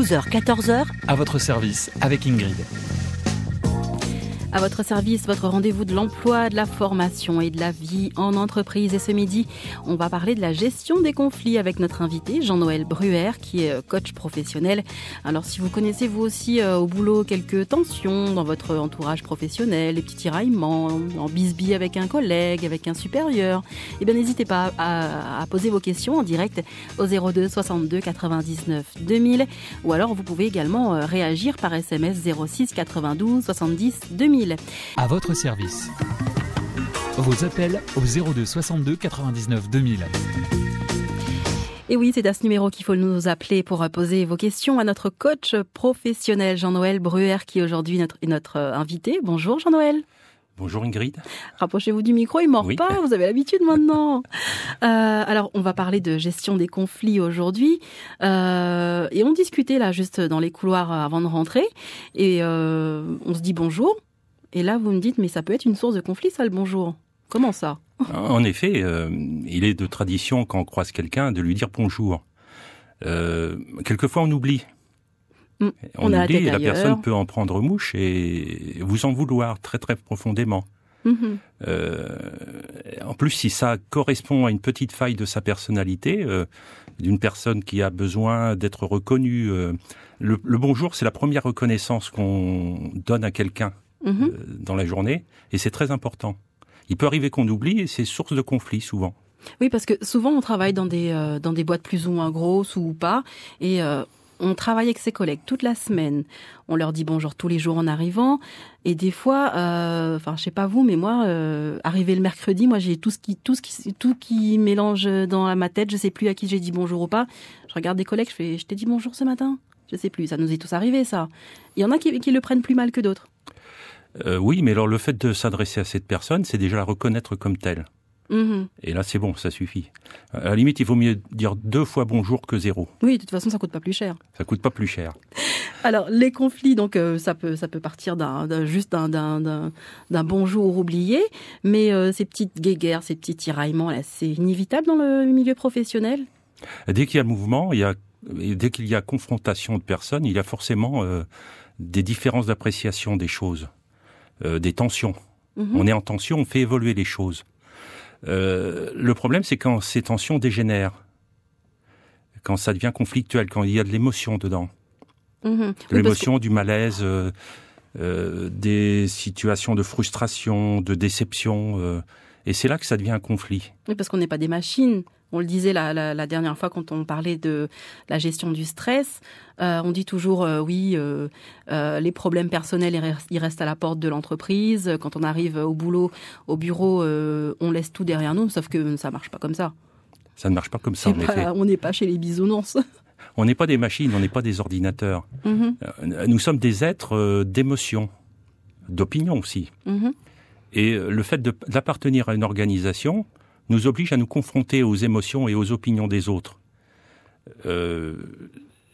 12h, 14h. À votre service avec Ingrid. À votre service, votre rendez-vous de l'emploi, de la formation et de la vie en entreprise. Et ce midi, on va parler de la gestion des conflits avec notre invité, Jean-Noël Bruer, qui est coach professionnel. Alors, si vous connaissez vous aussi au boulot quelques tensions dans votre entourage professionnel, les petits tiraillements, en bisbille avec un collègue, avec un supérieur, eh bien, n'hésitez pas à poser vos questions en direct au 02 62 99 2000. Ou alors, vous pouvez également réagir par SMS 06 92 70 2000. À votre service. Vos appels au 02 62 99 2000. Et oui, c'est à ce numéro qu'il faut nous appeler pour poser vos questions à notre coach professionnel Jean-Noël Bruer, qui aujourd'hui est notre invité. Bonjour Jean-Noël. Bonjour Ingrid. Rapprochez-vous du micro, il ne mord pas, vous avez l'habitude maintenant. Alors, on va parler de gestion des conflits aujourd'hui. Et on discutait là, juste dans les couloirs avant de rentrer. Et on se dit bonjour. Et là, vous me dites, mais ça peut être une source de conflit, ça, le bonjour. Comment ça ? En effet, il est de tradition, quand on croise quelqu'un, de lui dire bonjour. Quelquefois, on oublie. On oublie et la personne peut en prendre mouche et vous en vouloir très très profondément. En plus, si ça correspond à une petite faille de sa personnalité, d'une personne qui a besoin d'être reconnue, le bonjour, c'est la première reconnaissance qu'on donne à quelqu'un dans la journée, et c'est très important. Il peut arriver qu'on oublie et c'est source de conflit souvent. Oui, parce que souvent on travaille dans des boîtes plus ou moins grosses ou pas, et on travaille avec ses collègues toute la semaine. On leur dit bonjour tous les jours en arrivant. Et des fois, je sais pas vous, mais moi, arrivé le mercredi, moi j'ai tout qui mélange dans ma tête. Je sais plus à qui j'ai dit bonjour ou pas. Je regarde des collègues, je t'ai dit bonjour ce matin. Je sais plus. Ça nous est tous arrivé, ça. Il y en a qui le prennent plus mal que d'autres. Oui, mais alors le fait de s'adresser à cette personne, c'est déjà la reconnaître comme telle. Et là, c'est bon, ça suffit. À la limite, il vaut mieux dire 2 fois bonjour que 0. Oui, de toute façon, ça coûte pas plus cher. Ça coûte pas plus cher. Alors, les conflits, donc ça peut partir juste d'un bonjour oublié, mais ces petites guéguerres, ces petits tiraillements, là, c'est inévitable dans le milieu professionnel. Dès qu'il y a mouvement, dès qu'il y a confrontation de personnes, il y a forcément des différences d'appréciation des choses, des tensions. On est en tension, on fait évoluer les choses. Le problème, c'est quand ces tensions dégénèrent, quand ça devient conflictuel, quand il y a de l'émotion dedans. De l'émotion, du malaise, des situations de frustration, de déception. Et c'est là que ça devient un conflit. Oui, parce qu'on n'est pas des machines. On le disait la dernière fois quand on parlait de la gestion du stress. On dit toujours, les problèmes personnels, ils restent à la porte de l'entreprise. Quand on arrive au bureau, on laisse tout derrière nous, sauf que ça marche pas comme ça. Ça ne marche pas comme ça, en effet. On n'est pas chez les bisounours. On n'est pas des machines, on n'est pas des ordinateurs. Nous sommes des êtres d'émotion, d'opinion aussi. Et le fait d'appartenir à une organisation nous oblige à nous confronter aux émotions et aux opinions des autres.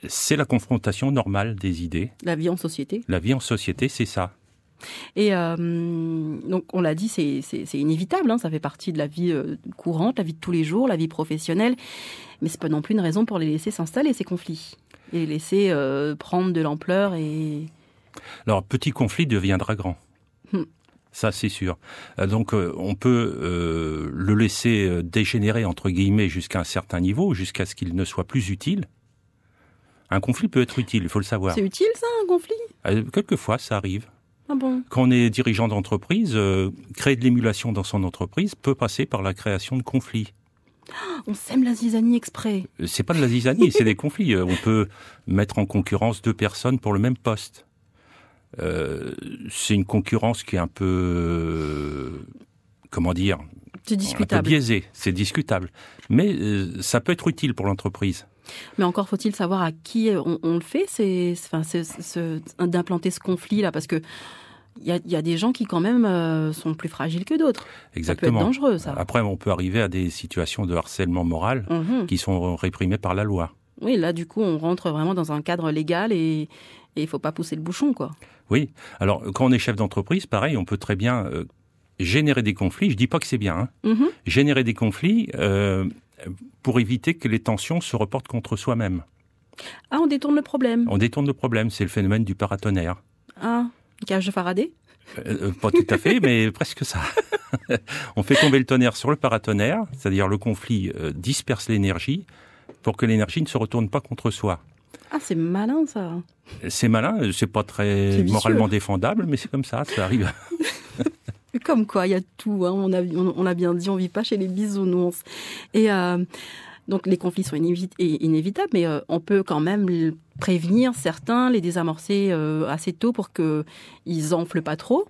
C'est la confrontation normale des idées. La vie en société. La vie en société, c'est ça. Et donc, on l'a dit, c'est inévitable, hein, ça fait partie de la vie courante, la vie de tous les jours, la vie professionnelle. Mais c'est pas non plus une raison pour les laisser s'installer, ces conflits. Et les laisser prendre de l'ampleur et... Alors, petit conflit deviendra grand. Ça, c'est sûr. Donc, on peut le laisser dégénérer, entre guillemets, jusqu'à un certain niveau, jusqu'à ce qu'il ne soit plus utile. Un conflit peut être utile, il faut le savoir. C'est utile, ça, un conflit ? Quelquefois, ça arrive. Ah bon ? Quand on est dirigeant d'entreprise, créer de l'émulation dans son entreprise peut passer par la création de conflits. On sème la zizanie exprès. C'est pas de la zizanie, c'est des conflits. On peut mettre en concurrence 2 personnes pour le même poste. C'est une concurrence qui est un peu, c'est discutable. Un peu biaisée, c'est discutable. Mais ça peut être utile pour l'entreprise. Mais encore faut-il savoir à qui on le fait, d'implanter ce conflit-là, parce que il y a des gens qui quand même sont plus fragiles que d'autres. Exactement. Ça peut être dangereux, ça. Après, on peut arriver à des situations de harcèlement moral qui sont réprimées par la loi. Oui, là, du coup, on rentre vraiment dans un cadre légal et il faut pas pousser le bouchon, quoi. Oui. Alors, quand on est chef d'entreprise, pareil, on peut très bien générer des conflits. Je dis pas que c'est bien. Générer des conflits pour éviter que les tensions se reportent contre soi-même. Ah, on détourne le problème. On détourne le problème, c'est le phénomène du paratonnerre. Ah, cage de Faraday? Pas tout à fait, mais presque ça. On fait tomber le tonnerre sur le paratonnerre, c'est-à-dire le conflit disperse l'énergie pour que l'énergie ne se retourne pas contre soi. Ah, c'est malin ça. C'est malin, c'est pas très moralement défendable, mais c'est comme ça arrive. Comme quoi, il y a tout, hein. On a bien dit, on vit pas chez les bisounours. Et donc les conflits sont inévitables, mais on peut quand même prévenir certains, les désamorcer assez tôt pour qu'ils enflent pas trop.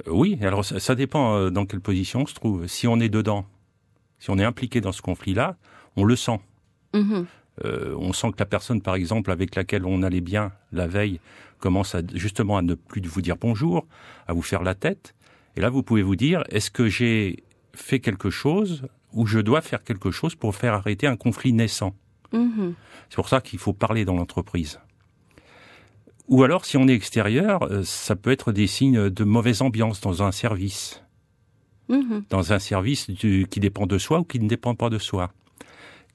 Oui, alors ça dépend dans quelle position on se trouve. Si on est dedans, si on est impliqué dans ce conflit-là, on le sent. Mmh. On sent que la personne, par exemple, avec laquelle on allait bien la veille, commence justement à ne plus vous dire bonjour, à vous faire la tête. Et là, vous pouvez vous dire, est-ce que j'ai fait quelque chose ou je dois faire quelque chose pour faire arrêter un conflit naissant? Mmh. C'est pour ça qu'il faut parler dans l'entreprise. Ou alors, si on est extérieur, ça peut être des signes de mauvaise ambiance dans un service. Mmh. Dans un service qui dépend de soi ou qui ne dépend pas de soi.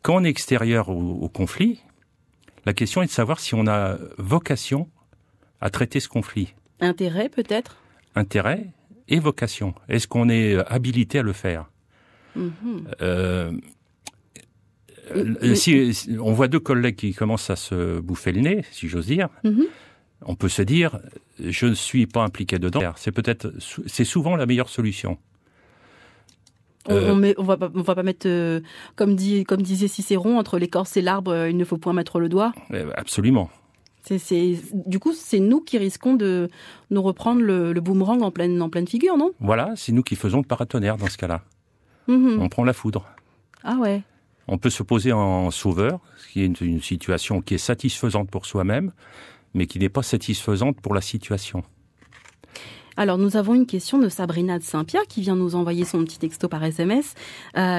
Quand on est extérieur au conflit, la question est de savoir si on a vocation à traiter ce conflit. Intérêt peut-être? Intérêt et vocation. Est-ce qu'on est habilité à le faire? Si on voit deux collègues qui commencent à se bouffer le nez, si j'ose dire, on peut se dire, je ne suis pas impliqué dedans. C'est souvent la meilleure solution. On va pas mettre, comme disait Cicéron, entre l'écorce et l'arbre, il ne faut point mettre le doigt. Absolument. Du coup, c'est nous qui risquons de nous reprendre le boomerang en pleine figure, non? Voilà, c'est nous qui faisons le paratonnerre dans ce cas-là. On prend la foudre. Ah ouais. On peut se poser en sauveur, ce qui est une situation qui est satisfaisante pour soi-même, mais qui n'est pas satisfaisante pour la situation. Alors, nous avons une question de Sabrina de Saint-Pierre qui vient nous envoyer son petit texto par SMS,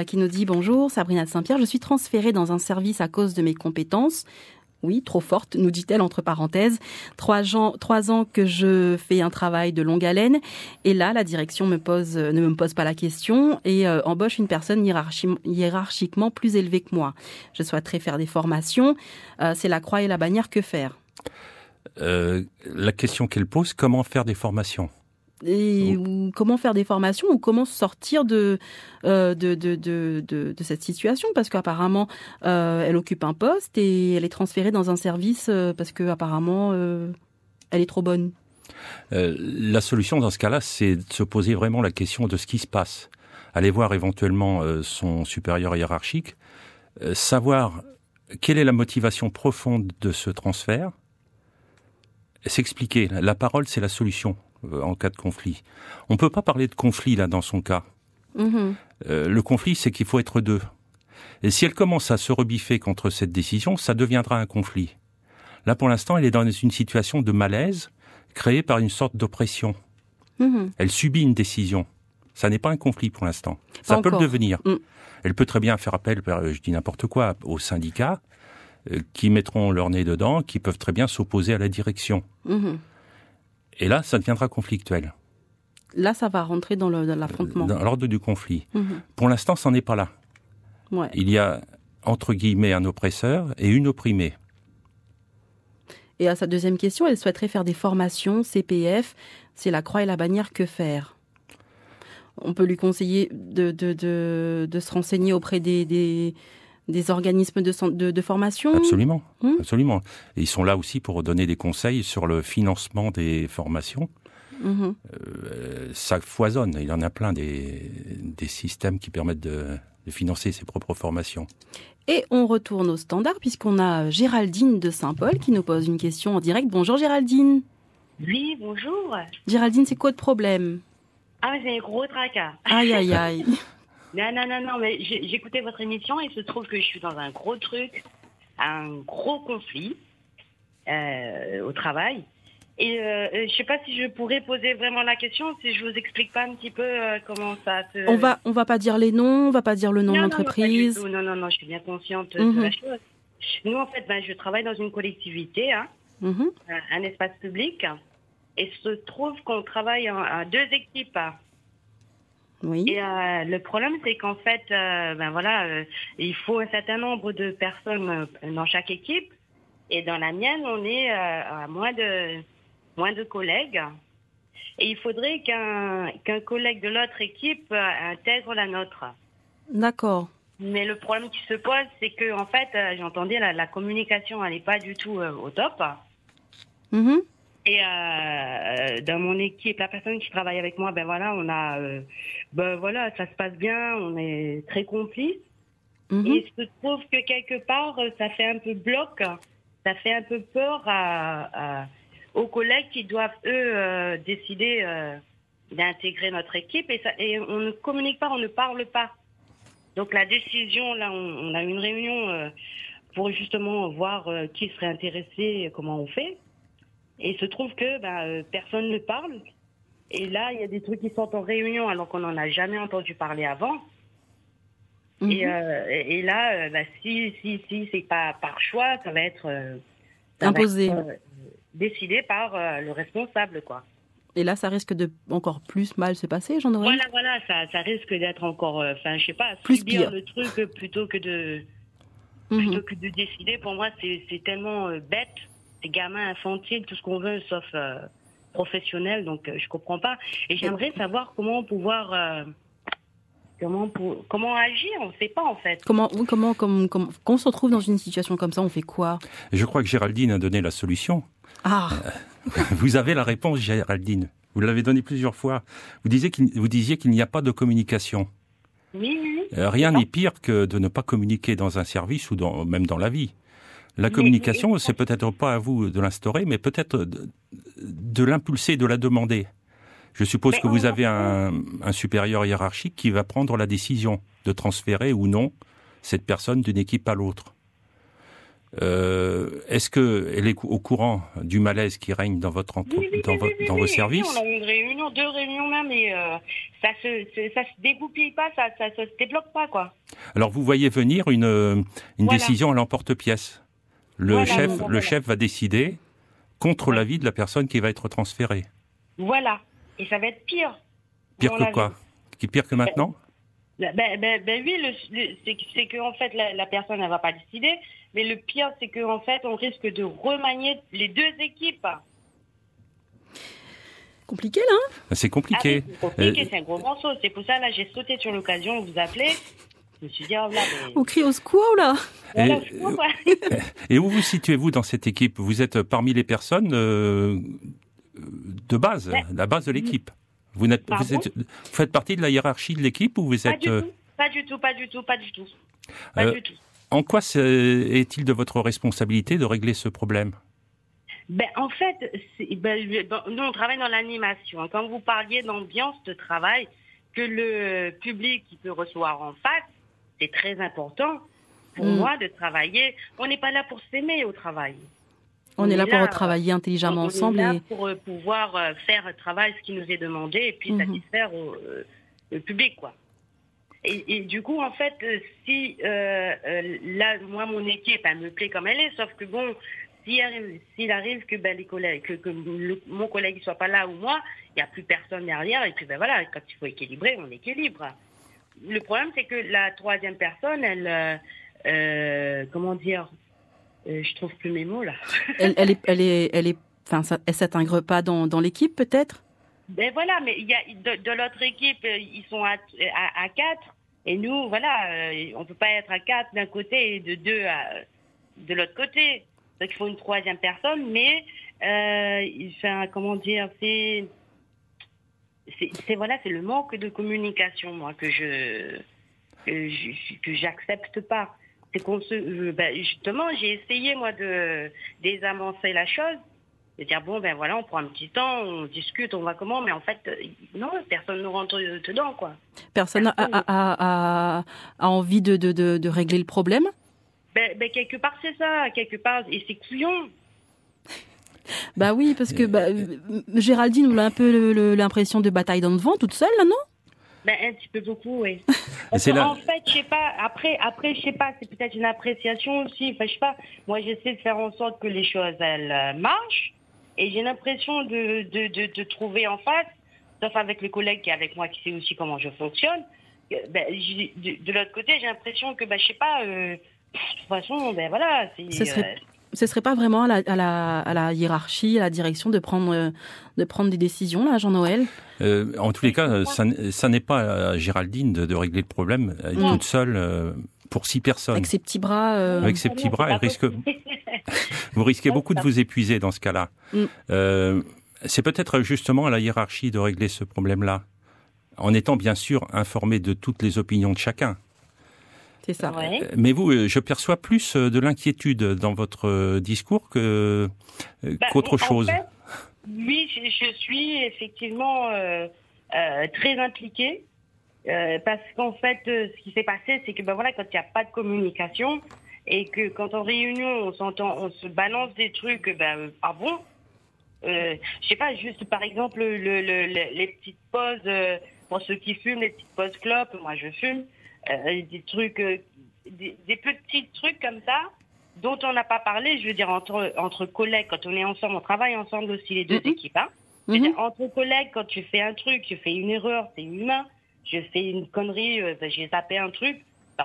qui nous dit « Bonjour, Sabrina de Saint-Pierre, je suis transférée dans un service à cause de mes compétences. » Oui, trop forte, nous dit-elle entre parenthèses. 3 ans que je fais un travail de longue haleine. Et là, la direction ne me pose pas la question et embauche une personne hiérarchiquement plus élevée que moi. Je souhaiterais faire des formations. C'est la croix et la bannière, que faire? La question qu'elle pose, comment faire des formations? Et comment faire des formations ou comment sortir de cette situation, parce qu'apparemment elle occupe un poste et elle est transférée dans un service parce que apparemment elle est trop bonne. La solution dans ce cas-là, c'est de se poser vraiment la question de ce qui se passe. Aller voir éventuellement son supérieur hiérarchique, savoir quelle est la motivation profonde de ce transfert, s'expliquer. La parole, c'est la solution en cas de conflit. On ne peut pas parler de conflit là dans son cas. Le conflit, c'est qu'il faut être deux. Et si elle commence à se rebiffer contre cette décision, ça deviendra un conflit. Là, pour l'instant, elle est dans une situation de malaise créée par une sorte d'oppression. Elle subit une décision. Ça n'est pas un conflit pour l'instant. Ça peut le devenir. Elle peut très bien faire appel, je dis n'importe quoi, aux syndicats qui mettront leur nez dedans, qui peuvent très bien s'opposer à la direction. Et là, ça deviendra conflictuel. Là, ça va rentrer dans l'affrontement. Dans l'ordre du conflit. Pour l'instant, ça n'en est pas là. Ouais. Il y a, entre guillemets, un oppresseur et une opprimée. Et à sa deuxième question, elle souhaiterait faire des formations, CPF, c'est la croix et la bannière, que faire? On peut lui conseiller de se renseigner auprès des organismes de formation? Absolument, absolument. Et ils sont là aussi pour donner des conseils sur le financement des formations. Ça foisonne, il y en a plein des systèmes qui permettent de financer ses propres formations. Et on retourne au standard puisqu'on a Géraldine de Saint-Paul qui nous pose une question en direct. Bonjour Géraldine. Oui, bonjour. Géraldine, c'est quoi le problème? Ah, mais c'est un gros tracas. Aïe, aïe, aïe. Non, mais j'écoutais votre émission et il se trouve que je suis dans un gros truc, un gros conflit au travail. Et je sais pas si je pourrais poser vraiment la question, si je vous explique pas un petit peu comment ça se... On va pas dire les noms, on va pas dire le nom de l'entreprise. Non, je suis bien consciente de la chose. Nous, en fait, je travaille dans une collectivité, un espace public, et il se trouve qu'on travaille à 2 équipes. Oui. Et le problème, c'est qu'en fait, il faut un certain nombre de personnes dans chaque équipe. Et dans la mienne, on est à moins de collègues. Et il faudrait qu'un collègue de l'autre équipe intègre la nôtre. D'accord. Mais le problème qui se pose, c'est que en fait, j'entendais la communication, elle n'est pas du tout au top. Mhm. Et dans mon équipe, la personne qui travaille avec moi, on a, ça se passe bien, on est très complices. Mhm. Et il se trouve que quelque part, ça fait un peu bloc, ça fait un peu peur aux collègues qui doivent eux décider d'intégrer notre équipe. Et on ne communique pas, on ne parle pas. Donc la décision, là, on a une réunion pour justement voir qui serait intéressé, comment on fait. Et il se trouve que personne ne parle. Et là, il y a des trucs qui sont en réunion alors qu'on n'en a jamais entendu parler avant. Mhm. Et là, si c'est pas par choix, ça va être Imposé. Décidé par le responsable, quoi. Et là, ça risque de encore plus mal se passer, Jean-Noël. Voilà, ça risque d'être encore, je sais pas, Plus subir pire. le truc plutôt que de décider. Pour moi, c'est tellement bête, c'est gamin infantile, tout ce qu'on veut, sauf professionnel. Donc, je comprends pas. Et j'aimerais savoir comment pouvoir, comment agir. On ne sait pas en fait. Comment quand on se retrouve dans une situation comme ça, on fait quoi? Je crois que Géraldine a donné la solution. Ah, Vous avez la réponse, Géraldine. Vous l'avez donnée plusieurs fois. Vous disiez qu'il n'y a pas de communication. Oui. Rien n'est pire que de ne pas communiquer dans un service ou même dans la vie. La communication, c'est peut-être pas à vous de l'instaurer, mais peut-être de l'impulser, de la demander. Je suppose que vous avez un supérieur hiérarchique qui va prendre la décision de transférer ou non cette personne d'une équipe à l'autre. Est-ce qu'elle est au courant du malaise qui règne dans votre dans vos services? On a eu une réunion, 2 réunions même, et ça se dégoupille pas, ça se débloque pas, quoi. Alors vous voyez venir une décision à l'emporte-pièce. Le chef va décider contre l'avis de la personne qui va être transférée. Voilà. Et ça va être pire. Pire que quoi? Pire que maintenant? Oui, c'est que en fait la personne elle va pas décider, mais le pire c'est que en fait on risque de remanier les 2 équipes. compliqué là, hein? C'est compliqué. C'est compliqué, c'est un gros morceau. C'est pour ça là j'ai sauté sur l'occasion de vous appeler. Je me suis dit On crie au secours là. Et où vous situez-vous dans cette équipe? Vous êtes parmi les personnes de base, la base de l'équipe. Vous faites partie de la hiérarchie de l'équipe ou vous êtes... Pas du tout. En quoi est-il de votre responsabilité de régler ce problème? En fait, nous on travaille dans l'animation. Quand vous parliez d'ambiance de travail, que le public qui peut recevoir en face, c'est très important pour moi de travailler. On n'est pas là pour s'aimer au travail. On est là pour travailler intelligemment ensemble. On est là pour pouvoir faire un travail, ce qui nous est demandé, et puis satisfaire le public, quoi. Et du coup, en fait, si là, moi, mon équipe, elle me plaît comme elle est, sauf que bon, s'il arrive que les collègues, mon collègue ne soit pas là ou moi, il n'y a plus personne derrière, et puis voilà, quand il faut équilibrer, on équilibre. Le problème, c'est que la 3e personne, elle, comment dire, je trouve plus mes mots là. Elle s'intègre pas dans l'équipe peut-être? Voilà, mais il y a de l'autre équipe, ils sont à 4 et nous, voilà, on peut pas être à 4 d'un côté et de 2 de l'autre côté. Donc il faut une 3e personne, mais comment dire, c'est le manque de communication, moi, que j'accepte pas. C'est qu'on justement, j'ai essayé moi de désamorcer la chose, de dire voilà, on prend un petit temps, on discute, on va comment, mais en fait non, personne ne rentre dedans, quoi. Personne a envie de régler le problème. Quelque part c'est ça, et c'est couillon. Bah oui, parce que Géraldine, on a un peu l'impression de bataille dans le vent toute seule là, non? Un petit peu beaucoup, oui. En fait, je sais pas, après, je sais pas, c'est peut-être une appréciation aussi, enfin, je sais pas. Moi, j'essaie de faire en sorte que les choses, elles marchent, et j'ai l'impression de trouver en face sauf avec le collègue qui est avec moi, qui sait aussi comment je fonctionne. De l'autre côté, j'ai l'impression que, je sais pas, de toute façon, voilà. Ce serait pas vraiment à la hiérarchie, à la direction de prendre des décisions, là, Jean-Noël? En tous les cas, ça n'est pas à Géraldine de régler le problème. Elle est toute seule pour 6 personnes. Avec ses petits bras. Avec ses petits bras, vous risquez beaucoup de vous épuiser dans ce cas-là. C'est peut-être justement à la hiérarchie de régler ce problème-là, en étant bien sûr informé de toutes les opinions de chacun. C'est ça. Ouais. Mais vous, je perçois plus de l'inquiétude dans votre discours qu'autre chose. En fait, oui, je suis effectivement très impliquée parce qu'en fait, ce qui s'est passé, c'est que quand il n'y a pas de communication et que quand en réunion on se balance des trucs, ah bon, je sais pas, juste par exemple les petites pauses pour ceux qui fument, les petites pauses clopes, moi je fume. Des trucs, des petits trucs comme ça dont on n'a pas parlé, je veux dire entre collègues, quand on est ensemble, on travaille ensemble aussi les deux équipes. Hein. Je veux dire, entre collègues, quand tu fais un truc, tu fais une erreur, c'est humain. Je fais une connerie, j'ai zappé un truc,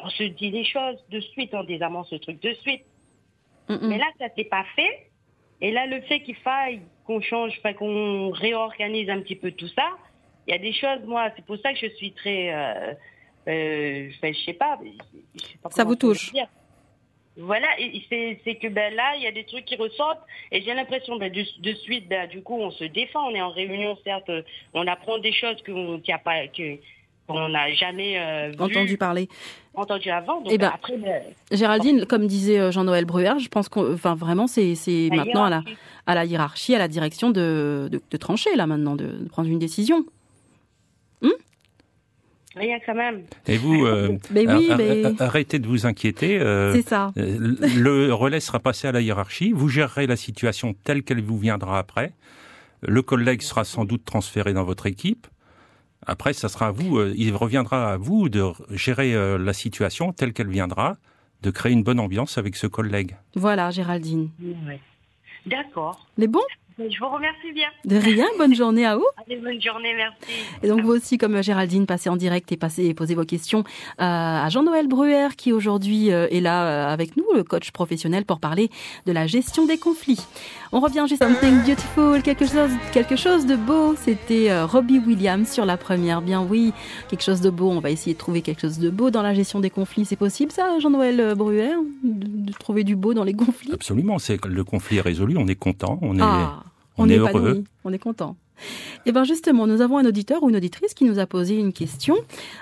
on se dit des choses de suite, on désamorce ce truc de suite. Mais là, ça s'est pas fait. Et là, le fait qu'il faille qu'on change, qu'on réorganise un petit peu tout ça, il y a des choses, moi, c'est pour ça que je suis très... je sais pas ça vous touche. Voilà, c'est que là, il y a des trucs qui ressortent et j'ai l'impression de suite, du coup, on se défend, on est en réunion, certes, on apprend des choses qu'on n'a jamais entendu parler. Entendu avant. Donc après, Géraldine, comme disait Jean-Noël Bruer, je pense vraiment c'est maintenant à la hiérarchie, à la direction de trancher là maintenant, de prendre une décision. Rien quand même. Et vous, arrêtez de vous inquiéter. C'est ça. Le relais sera passé à la hiérarchie. Vous gérerez la situation telle qu'elle vous viendra après. Le collègue sera sans doute transféré dans votre équipe. Après, ça sera à vous. Il reviendra à vous de gérer la situation telle qu'elle viendra, de créer une bonne ambiance avec ce collègue. Voilà, Géraldine. Ouais. D'accord. Les bons ? Je vous remercie bien. De rien, bonne journée à vous. Allez, bonne journée, merci. Et donc vous aussi, comme Géraldine, passez en direct et posez vos questions à Jean-Noël Bruer, qui aujourd'hui est là avec nous, le coach professionnel, pour parler de la gestion des conflits. On revient juste à Something Beautiful, quelque chose de beau. C'était Robbie Williams sur la première. Bien oui, quelque chose de beau. On va essayer de trouver quelque chose de beau dans la gestion des conflits. C'est possible ça, Jean-Noël Bruer, de trouver du beau dans les conflits? Absolument, le conflit est résolu, on est content, on est heureux. On est content. Et bien justement, nous avons un auditeur ou une auditrice qui nous a posé une question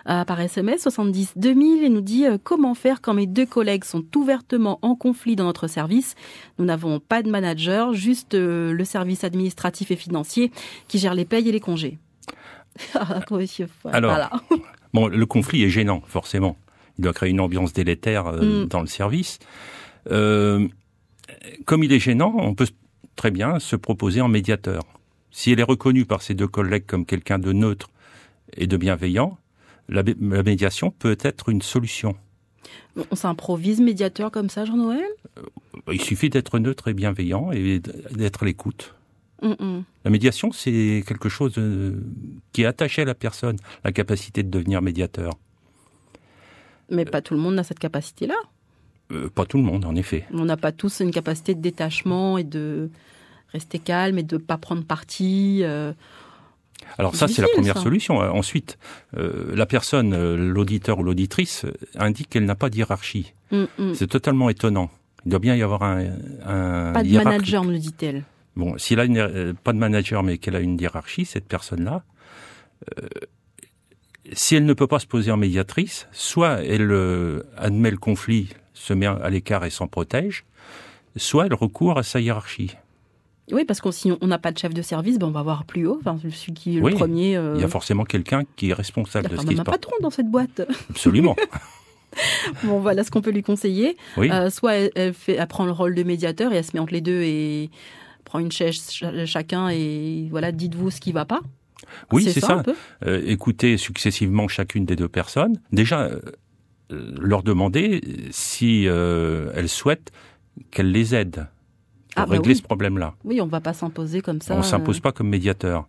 par SMS 70 2000 et nous dit comment faire quand mes 2 collègues sont ouvertement en conflit dans notre service. Nous n'avons pas de manager, juste le service administratif et financier qui gère les payes et les congés. Alors, voilà. Bon, le conflit est gênant, forcément. Il doit créer une ambiance délétère dans le service. Comme il est gênant, on peut très bien se proposer en médiateur. Si elle est reconnue par ses 2 collègues comme quelqu'un de neutre et de bienveillant, la médiation peut être une solution. On s'improvise médiateur comme ça, Jean-Noël ? Il suffit d'être neutre et bienveillant et d'être à l'écoute. La médiation, c'est quelque chose qui est attaché à la personne, la capacité de devenir médiateur. Mais pas tout le monde n'a cette capacité-là. Pas tout le monde, en effet. On n'a pas tous une capacité de détachement et de rester calme et de ne pas prendre parti. Alors ça, c'est la première solution. Ensuite, la personne, l'auditeur ou l'auditrice, indique qu'elle n'a pas de hiérarchie. C'est totalement étonnant. Il doit bien y avoir un pas de manager, me dit-elle. Bon, s'il a pas de manager, mais qu'elle a une hiérarchie, cette personne-là, si elle ne peut pas se poser en médiatrice, soit elle admet le conflit, se met à l'écart et s'en protège, soit elle recourt à sa hiérarchie. Oui, parce que sinon on n'a pas de chef de service, on va voir plus haut. Enfin, celui qui est le premier. Il y a forcément quelqu'un qui est responsable de ce qui se passe. Il y a un patron dans cette boîte. Absolument. Bon, voilà ce qu'on peut lui conseiller. Oui. Soit elle prend le rôle de médiateur et elle se met entre les deux et prend une chaise chacun et voilà, dites-vous ce qui ne va pas. Oui, c'est ça. Écoutez successivement chacune des 2 personnes. Déjà, leur demander si elles souhaitent qu'elles les aident pour régler ce problème-là. Oui, on ne va pas s'imposer comme ça. On ne s'impose pas comme médiateur.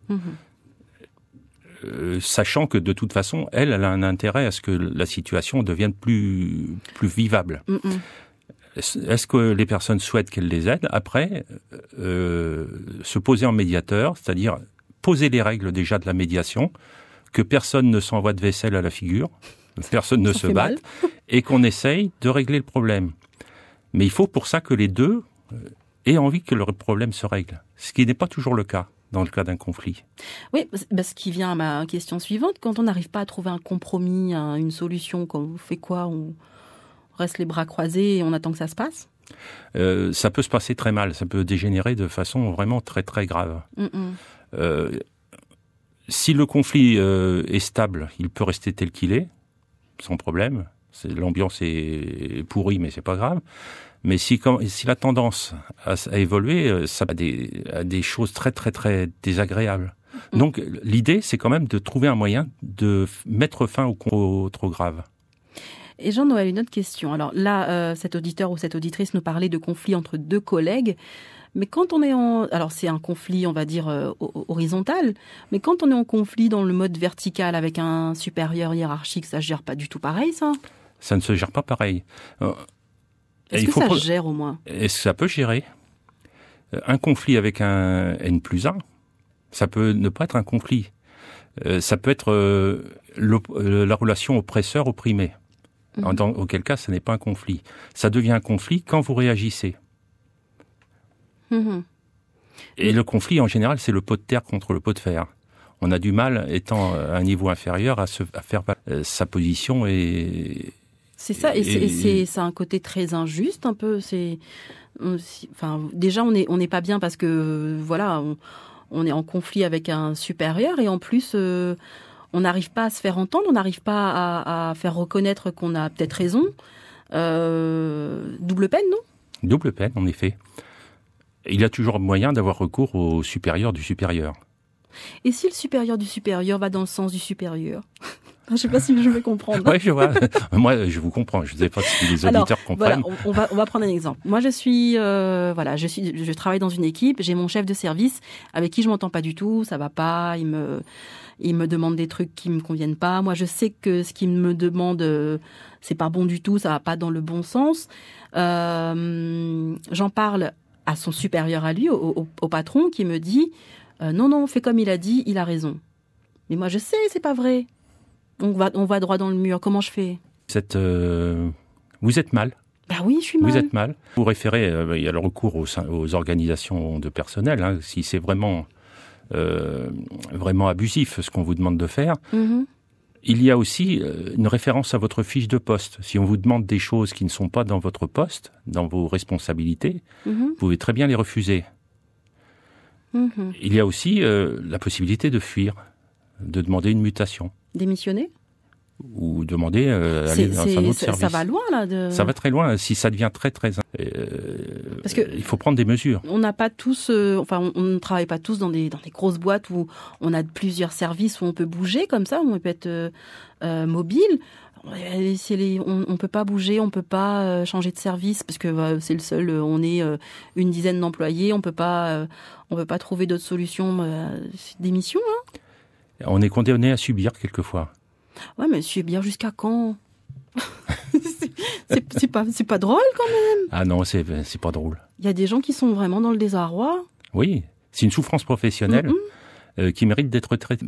sachant que de toute façon, elle a un intérêt à ce que la situation devienne plus vivable. Est-ce que les personnes souhaitent qu'elle les aide? Après, se poser en médiateur, c'est-à-dire poser les règles déjà de la médiation, que personne ne s'envoie de vaisselle à la figure, personne ne se batte, et qu'on essaye de régler le problème. Mais il faut pour ça que les deux aient envie que le problème se règle, ce qui n'est pas toujours le cas dans le cas d'un conflit. Oui, ce qui vient à ma question suivante, quand on n'arrive pas à trouver un compromis, une solution, on fait quoi? On reste les bras croisés et on attend que ça se passe? Ça peut se passer très mal, ça peut dégénérer de façon vraiment très très grave. Si le conflit est stable, il peut rester tel qu'il est, sans problème. L'ambiance est pourrie, mais c'est pas grave. Mais si la tendance a évolué, ça a des choses très très très désagréables. Donc l'idée, c'est quand même de trouver un moyen de mettre fin au trop grave. Et Jean-Noël, une autre question. Alors là, cet auditeur ou cette auditrice nous parlait de conflit entre deux collègues. Mais quand on est alors c'est un conflit, on va dire, horizontal, mais quand on est en conflit dans le mode vertical avec un supérieur hiérarchique, ça ne se gère pas du tout pareil, ça? Ça ne se gère pas pareil. Est-ce que ça se gère au moins? Est-ce que ça peut gérer? Un conflit avec un N+1, ça peut ne pas être un conflit. Ça peut être la relation oppresseur-opprimé. Auquel cas, ce n'est pas un conflit. Ça devient un conflit quand vous réagissez. Et le conflit, en général, c'est le pot de terre contre le pot de fer. On a du mal, étant à un niveau inférieur, à faire sa position et... C'est ça, et c'est un côté très injuste, un peu. Déjà, on n'est pas bien parce que, voilà, on est en conflit avec un supérieur, et en plus, on n'arrive pas à se faire entendre, on n'arrive pas à faire reconnaître qu'on a peut-être raison. Double peine, non? Double peine, en effet. Il y a toujours moyen d'avoir recours au supérieur du supérieur. Et si le supérieur du supérieur va dans le sens du supérieur? Je ne sais pas si je vais comprendre. Oui, je vois. Moi, je vous comprends. Je ne sais pas si les auditeurs comprennent. Voilà, on va prendre un exemple. Moi, je travaille dans une équipe. J'ai mon chef de service avec qui je m'entends pas du tout. Ça va pas. Il me demande des trucs qui me conviennent pas. Moi, je sais que ce qu'il me demande, c'est pas bon du tout. Ça va pas dans le bon sens. J'en parle à son supérieur à lui, au patron, qui me dit non, fais comme il a dit. Il a raison. Mais moi, je sais, c'est pas vrai. On va droit dans le mur. Comment je fais? Vous êtes mal. Bah oui, je suis mal. Vous êtes mal. Vous référez, il y a le recours aux organisations de personnel. Hein, si c'est vraiment abusif ce qu'on vous demande de faire. Il y a aussi une référence à votre fiche de poste. Si on vous demande des choses qui ne sont pas dans votre poste, dans vos responsabilités, vous pouvez très bien les refuser. Il y a aussi la possibilité de fuir, de demander une mutation. Démissionner? Ou demander aller dans un autre service. Ça va loin, là. Ça va très loin. Si ça devient très, très... Parce que il faut prendre des mesures. On n'a pas tous... on ne travaille pas tous dans des grosses boîtes où on a plusieurs services où on peut bouger comme ça, où on peut être mobile. On ne peut pas bouger, on ne peut pas changer de service parce que c'est le seul... on est une dizaine d'employés, on peut pas trouver d'autres solutions. Démission, hein. On est condamné à subir quelquefois. Ouais, mais subir jusqu'à quand? c'est pas drôle quand même. Ah non, c'est pas drôle. Il y a des gens qui sont vraiment dans le désarroi. Oui, c'est une souffrance professionnelle qui mérite d'être traitée.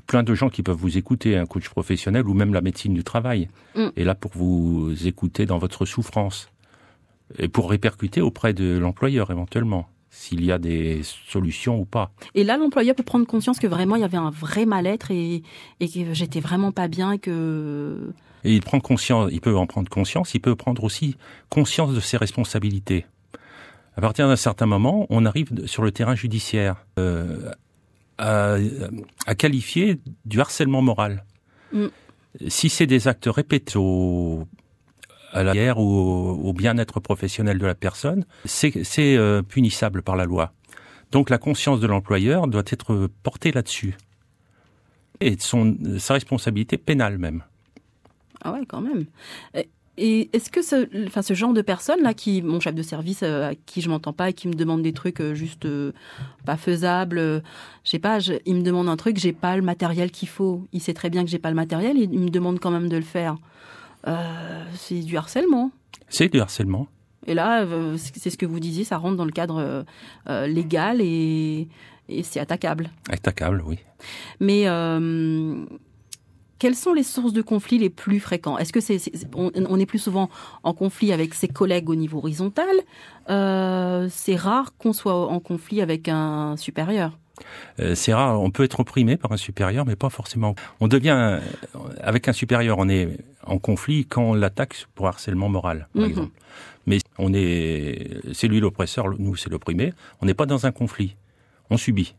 Plein de gens qui peuvent vous écouter, un coach professionnel ou même la médecine du travail, est là pour vous écouter dans votre souffrance et pour répercuter auprès de l'employeur éventuellement, s'il y a des solutions ou pas. Et là, l'employeur peut prendre conscience que vraiment, il y avait un vrai mal-être et que j'étais vraiment pas bien et que... Et il peut en prendre conscience, il peut prendre aussi conscience de ses responsabilités. À partir d'un certain moment, on arrive sur le terrain judiciaire à qualifier du harcèlement moral. Si c'est des actes répétés à la guerre ou au bien-être professionnel de la personne, c'est punissable par la loi. Donc la conscience de l'employeur doit être portée là-dessus. Et sa responsabilité pénale même. Ah ouais, quand même. Et est-ce que ce genre de personne là, mon chef de service à qui je m'entends pas et qui me demande des trucs juste pas faisables, je sais pas, il me demande un truc, j'ai pas le matériel qu'il faut. Il sait très bien que j'ai pas le matériel et il me demande quand même de le faire. C'est du harcèlement. C'est du harcèlement. Et là, c'est ce que vous disiez, ça rentre dans le cadre légal et c'est attaquable. Attaquable, oui. Mais quelles sont les sources de conflits les plus fréquents ? Est-ce que on est plus souvent en conflit avec ses collègues au niveau horizontal ? C'est rare qu'on soit en conflit avec un supérieur. C'est rare, on peut être opprimé par un supérieur, mais pas forcément. Avec un supérieur, on est en conflit quand on l'attaque pour harcèlement moral, par exemple. Mais c'est lui l'oppresseur, nous c'est l'opprimé. On n'est pas dans un conflit, on subit.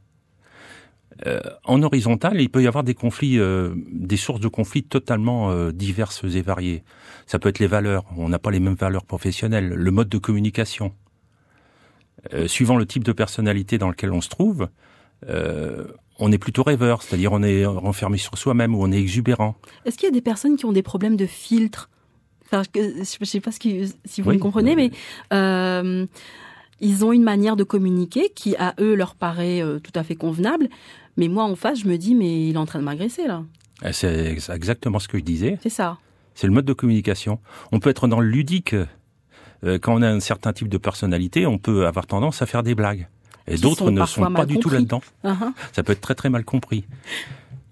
En horizontal, il peut y avoir des conflits, des sources de conflits totalement diverses et variées. Ça peut être les valeurs. On n'a pas les mêmes valeurs professionnelles. Le mode de communication. Suivant le type de personnalité dans lequel on se trouve, on est plutôt rêveur, c'est-à-dire on est renfermé sur soi-même ou on est exubérant. Est-ce qu'il y a des personnes qui ont des problèmes de filtre ? Enfin, je ne sais pas si vous me comprenez, mais ils ont une manière de communiquer qui, à eux, leur paraît tout à fait convenable. Mais moi, en face, je me dis, mais il est en train de m'agresser, là. C'est exactement ce que je disais. C'est ça. C'est le mode de communication. On peut être dans le ludique. Quand on a un certain type de personnalité, on peut avoir tendance à faire des blagues. Et d'autres ne sont pas du tout là-dedans. Uh-huh. Ça peut être très, très mal compris.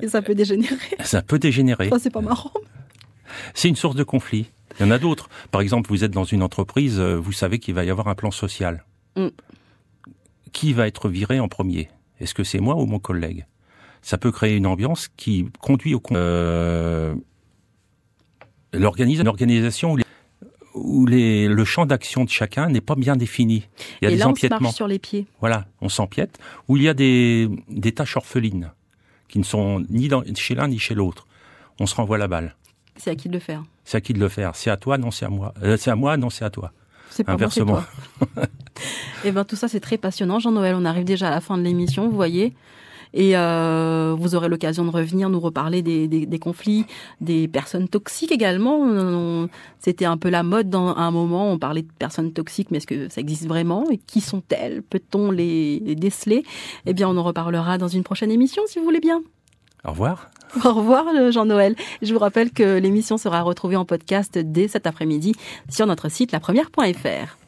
Et ça peut dégénérer. Ça peut dégénérer. Ça, c'est pas marrant. C'est une source de conflit. Il y en a d'autres. Par exemple, vous êtes dans une entreprise, vous savez qu'il va y avoir un plan social. Qui va être viré en premier ? Est-ce que c'est moi ou mon collègue ? Ça peut créer une ambiance qui conduit au l'organisation où le champ d'action de chacun n'est pas bien défini. Il y a des empiètements. On se marche sur les pieds. Voilà, on s'empiète. Où il y a des tâches orphelines qui ne sont ni chez l'un ni chez l'autre. On se renvoie la balle. C'est à qui de le faire ? C'est à qui de le faire. C'est à toi, non, c'est à moi. C'est à moi, non, c'est à toi. C'est pas inversement. Moi, c'est toi. Et tout ça, c'est très passionnant. Jean-Noël, on arrive déjà à la fin de l'émission, vous voyez. Et vous aurez l'occasion de revenir nous reparler des conflits, des personnes toxiques également. C'était un peu la mode à un moment, on parlait de personnes toxiques, mais est-ce que ça existe vraiment ? Et qui sont-elles ? Peut-on les déceler ? Eh bien, on en reparlera dans une prochaine émission, si vous voulez bien. Au revoir. Au revoir Jean-Noël. Je vous rappelle que l'émission sera retrouvée en podcast dès cet après-midi sur notre site lapremière.fr.